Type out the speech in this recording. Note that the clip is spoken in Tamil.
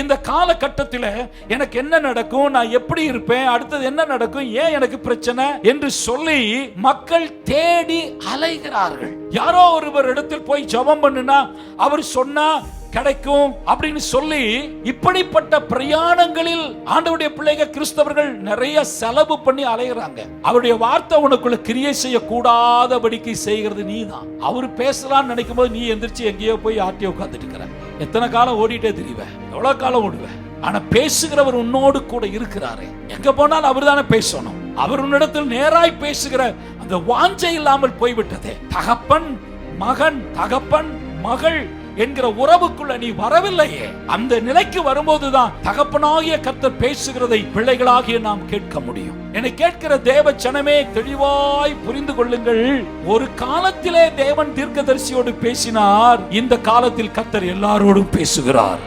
இந்த காலகட்டத்தில் எனக்கு என்ன நடக்கும், நான் எப்படி இருப்பேன், அடுத்தது என்ன நடக்கும், ஏன் எனக்கு பிரச்சனை என்று சொல்லி மக்கள் தேடி அலைகிறார்கள். யாரோ ஒருவர் இடத்தில் போய் ஜெபம் பண்ணுனா அவர் சொன்னா கிடைக்கும் அப்படின்னு சொல்லி இப்படிப்பட்ட பிரயாணங்களில் ஆண்டவருடைய பிள்ளைகள் கிறிஸ்தவர்கள் நிறைய செலவு பண்ணி அலைகிறாங்க. அவருடைய வார்த்தை உனக்குள்ள கிரியை செய்ய கூடாதபடிக்கு செய்கிறது நீதான். அவர் பேசலாம்னு நினைக்கும் போது நீ எந்திரிச்சு எங்கேயோ போய் ஆட்டி உட்கார்ந்துட்டு இருக்கிற. எத்தனை காலம் ஓடிட்டே திரிவேன், எவ்வளவு காலம் ஓடுவேன்? ஆனா பேசுகிறவர் உன்னோடு கூட இருக்கிறாரு. எங்க போனாலும் அவர் தானே பேசணும். அவர் உன்னிடத்தில் நேராய் பேசுகிற அந்த வாஞ்சை இல்லாமல் போய்விட்டதே. தகப்பன் மகன், தகப்பன் மகள் என்கிற உறவுக்குள்ள நீ வரவில்லையே. அந்த நிலைக்கு வரும்போதுதான் தகப்பனாகிய கர்த்தர் பேசுகிறதை பிள்ளைகளாகிய நாம் கேட்க முடியும். என்னை கேட்கிற தேவ ஜனமே, தெளிவாய் புரிந்து கொள்ளுங்கள். ஒரு காலத்திலே தேவன் தீர்க்கதரிசியோடு பேசினார், இந்த காலத்தில் கர்த்தர் எல்லாரோடும் பேசுகிறார்.